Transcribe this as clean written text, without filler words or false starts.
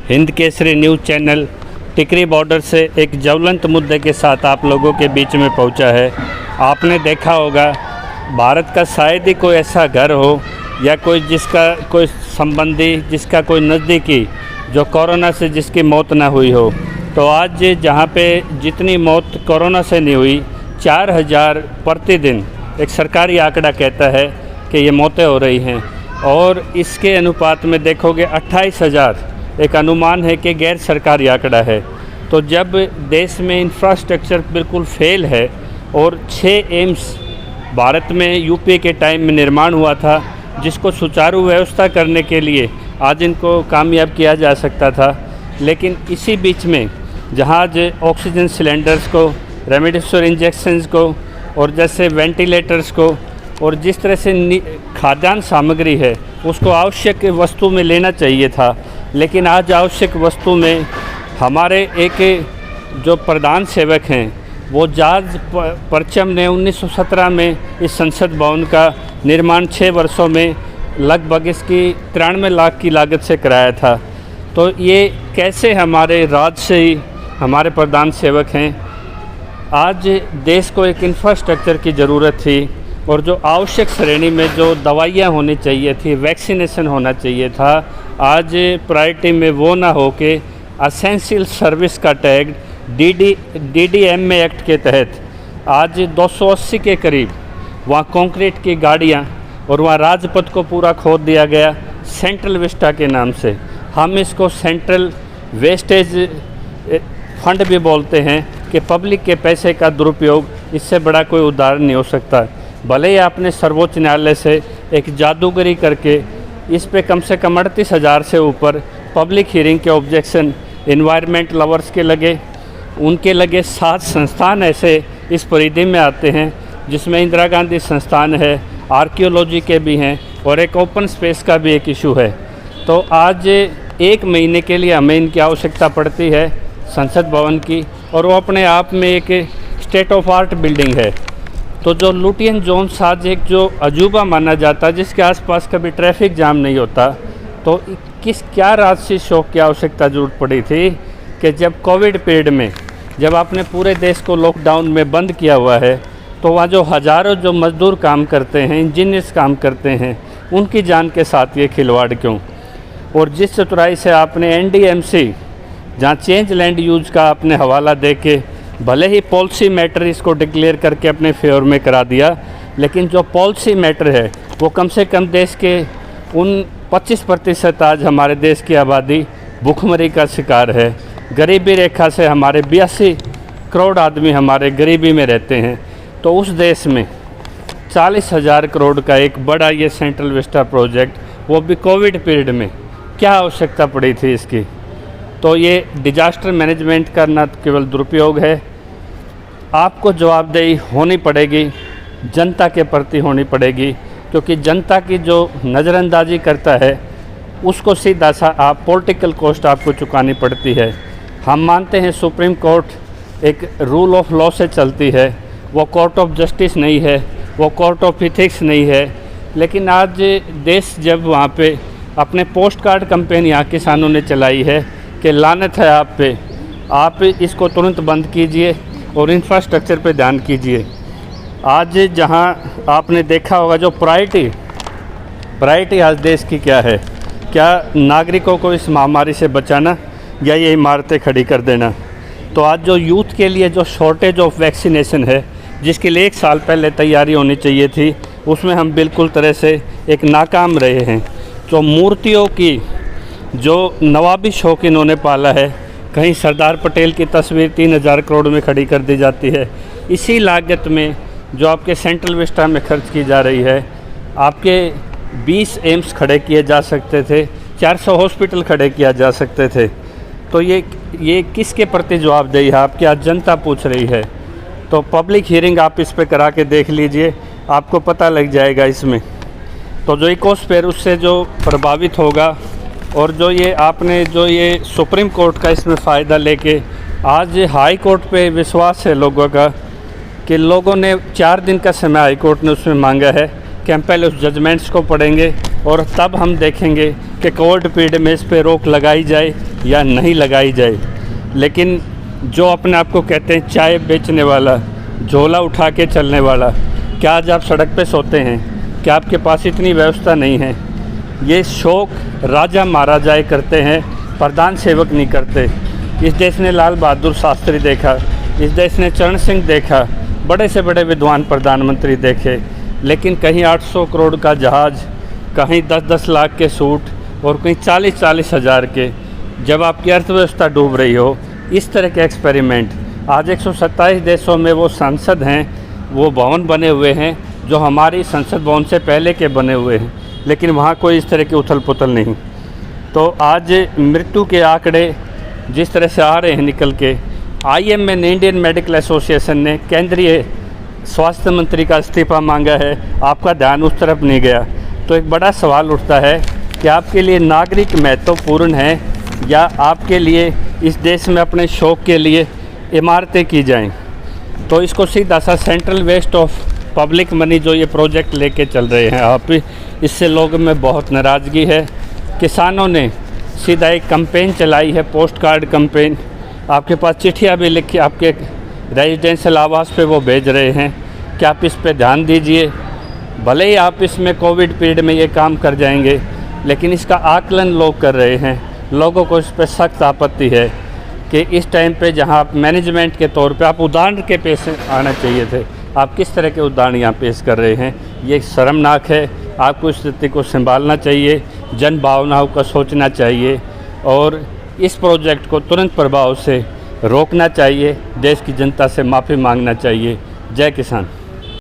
Hind Kesari news channel टिकरी border से एक ज्वलंत मुद्दे के साथ आप लोगों के बीच में पहुंचा है। आपने देखा होगा भारत का शायद ही कोई ऐसा घर हो या कोई जिसका कोई संबंधी, जिसका कोई नज़दीकी जो कोरोना से जिसकी मौत ना हुई हो। तो आज जहां पे जितनी मौत कोरोना से नहीं हुई, 4000 प्रतिदिन एक सरकारी आंकड़ा कहता है कि ये मौतें हो रही हैं, और इसके अनुपात में देखोगे 28,000 एक अनुमान है कि गैर सरकारी आंकड़ा है। तो जब देश में इंफ्रास्ट्रक्चर बिल्कुल फेल है और 6 एम्स भारत में यूपीए के टाइम में निर्माण हुआ था, जिसको सुचारू व्यवस्था करने के लिए आज इनको कामयाब किया जा सकता था, लेकिन इसी बीच में जहाँ ऑक्सीजन सिलेंडर्स को, रेमडेसिविर इंजेक्शंस को और जैसे वेंटिलेटर्स को और जिस तरह से खाद्यान्न सामग्री है उसको आवश्यक वस्तु में लेना चाहिए था, लेकिन आज आवश्यक वस्तु में हमारे एक जो प्रधान सेवक हैं वो जॉर्ज परचम ने 1917 में इस संसद भवन का निर्माण 6 वर्षों में लगभग इसकी 93 लाख की लागत से कराया था। तो ये कैसे हमारे राज्य से ही हमारे प्रधान सेवक हैं। आज देश को एक इंफ्रास्ट्रक्चर की ज़रूरत थी, और जो आवश्यक श्रेणी में जो दवाइयाँ होनी चाहिए थी, वैक्सीनेशन होना चाहिए था, आज प्रायोरिटी में वो ना हो के असेंशियल सर्विस का टैग DDMA एक्ट के तहत आज 280 के करीब वहाँ कंक्रीट की गाड़ियाँ और वहाँ राजपथ को पूरा खोद दिया गया सेंट्रल विस्टा के नाम से। हम इसको सेंट्रल वेस्टेज फंड भी बोलते हैं कि पब्लिक के पैसे का दुरुपयोग, इससे बड़ा कोई उदाहरण नहीं हो सकता। भले ही आपने सर्वोच्च न्यायालय से एक जादूगरी करके इस पे कम से कम 38,000 से ऊपर पब्लिक हियरिंग के ऑब्जेक्शन एनवायरनमेंट लवर्स के लगे, उनके लगे 7 संस्थान ऐसे इस परिधि में आते हैं, जिसमें इंदिरा गांधी संस्थान है, आर्कियोलॉजी के भी हैं और एक ओपन स्पेस का भी एक इशू है। तो आज 1 महीने के लिए हमें इनकी आवश्यकता पड़ती है संसद भवन की, और वो अपने आप में एक स्टेट ऑफ आर्ट बिल्डिंग है। तो जो लुटियन जोन्स आज एक जो अजूबा माना जाता है, जिसके आसपास कभी ट्रैफिक जाम नहीं होता, तो क्या राजसी शौक की आवश्यकता जरूरत पड़ी थी कि जब कोविड पीरियड में जब आपने पूरे देश को लॉकडाउन में बंद किया हुआ है, तो वहाँ जो हज़ारों जो मज़दूर काम करते हैं, इंजीनियर्स काम करते हैं, उनकी जान के साथ ये खिलवाड़ क्यों। और जिस चतुराई से आपने NDMC जहाँ चेंज लैंड यूज का आपने हवाला दे के भले ही पॉलिसी मैटर इसको डिक्लेयर करके अपने फेवर में करा दिया, लेकिन जो पॉलिसी मैटर है वो कम से कम देश के उन 25% आज हमारे देश की आबादी भूखमरी का शिकार है। गरीबी रेखा से हमारे 82 करोड़ आदमी हमारे गरीबी में रहते हैं। तो उस देश में 40,000 करोड़ का एक बड़ा ये सेंट्रल विस्टा प्रोजेक्ट, वो भी कोविड पीरियड में, क्या आवश्यकता पड़ी थी इसकी। तो ये डिजास्टर मैनेजमेंट का न केवल दुरुपयोग है, आपको जवाबदेही होनी पड़ेगी, जनता के प्रति होनी पड़ेगी, क्योंकि जनता की जो नज़रअंदाजी करता है उसको सीधा सा आप पॉलिटिकल कॉस्ट आपको चुकानी पड़ती है। हम मानते हैं सुप्रीम कोर्ट एक रूल ऑफ लॉ से चलती है, वो कोर्ट ऑफ जस्टिस नहीं है, वो कोर्ट ऑफ इथिक्स नहीं है, लेकिन आज देश जब वहाँ पे अपने पोस्ट कार्ड कंपेन यहाँ किसानों ने चलाई है कि लानत है आप पे, आप इसको तुरंत बंद कीजिए और इंफ्रास्ट्रक्चर पे ध्यान कीजिए। आज जहाँ आपने देखा होगा जो प्रायोरिटी आज देश की क्या है, क्या नागरिकों को इस महामारी से बचाना या ये इमारतें खड़ी कर देना। तो आज जो यूथ के लिए जो शॉर्टेज ऑफ वैक्सीनेशन है, जिसके लिए 1 साल पहले तैयारी होनी चाहिए थी, उसमें हम बिल्कुल तरह से एक नाकाम रहे हैं। जो मूर्तियों की जो नवाबी शौक इन्होंने पाला है, कहीं सरदार पटेल की तस्वीर 3000 करोड़ में खड़ी कर दी जाती है। इसी लागत में जो आपके सेंट्रल विस्टा में खर्च की जा रही है, आपके 20 एम्स खड़े किए जा सकते थे, 400 हॉस्पिटल खड़े किया जा सकते थे। तो ये किसके प्रति जवाबदेही है आपकी, आज जनता पूछ रही है। तो पब्लिक हियरिंग आप इस पे करा के देख लीजिए, आपको पता लग जाएगा इसमें। तो जो इकोस्फीयर उससे जो प्रभावित होगा, और जो ये आपने जो ये सुप्रीम कोर्ट का इसमें फ़ायदा लेके आज हाई कोर्ट पे विश्वास है लोगों का कि लोगों ने 4 दिन का समय हाई कोर्ट ने उसमें मांगा है कि हम पहले उस जजमेंट्स को पढ़ेंगे और तब हम देखेंगे कि कोविड पीरियड में इस पे रोक लगाई जाए या नहीं लगाई जाए। लेकिन जो अपने आप को कहते हैं चाय बेचने वाला, झोला उठा के चलने वाला, क्या आज आप सड़क पे सोते हैं? क्या आपके पास इतनी व्यवस्था नहीं है? ये शौक राजा महाराजाएँ करते हैं, प्रधान सेवक नहीं करते। इस देश ने लाल बहादुर शास्त्री देखा, इस देश ने चरण सिंह देखा, बड़े से बड़े विद्वान प्रधानमंत्री देखे, लेकिन कहीं 800 करोड़ का जहाज़, कहीं 10-10 लाख के सूट और कहीं 40-40 हज़ार के। जब आपकी अर्थव्यवस्था डूब रही हो, इस तरह के एक्सपेरिमेंट। आज 127 देशों में वो संसद हैं, वो भवन बने हुए हैं जो हमारी संसद भवन से पहले के बने हुए हैं, लेकिन वहाँ कोई इस तरह की उथल पुथल नहीं। तो आज मृत्यु के आंकड़े जिस तरह से आ रहे हैं निकल के, IMN इंडियन मेडिकल एसोसिएशन ने केंद्रीय स्वास्थ्य मंत्री का इस्तीफ़ा मांगा है, आपका ध्यान उस तरफ नहीं गया। तो एक बड़ा सवाल उठता है कि आपके लिए नागरिक महत्वपूर्ण है या आपके लिए इस देश में अपने शौक़ के लिए इमारतें की जाएं। तो इसको सीधा सा central waste of public money जो ये प्रोजेक्ट लेके चल रहे हैं आप, इससे लोगों में बहुत नाराज़गी है। किसानों ने सीधा एक कैंपेन चलाई है, पोस्ट कार्ड कैंपेन। आपके पास चिट्ठियाँ भी लिखी आपके रेजिडेंशियल आवास पे वो भेज रहे हैं कि आप इस पे ध्यान दीजिए। भले ही आप इसमें कोविड पीरियड में ये काम कर जाएंगे, लेकिन इसका आकलन लोग कर रहे हैं। लोगों को इस पर सख्त आपत्ति है कि इस टाइम पे जहाँ आप मैनेजमेंट के तौर पे आप उदाहरण के पेश आना चाहिए थे, आप किस तरह के उदाहरण यहाँ पेश कर रहे हैं। ये शर्मनाक है। आपको स्थिति को संभालना चाहिए, जन भावनाओं का सोचना चाहिए और इस प्रोजेक्ट को तुरंत प्रभाव से रोकना चाहिए। देश की जनता से माफ़ी मांगना चाहिए। जय किसान।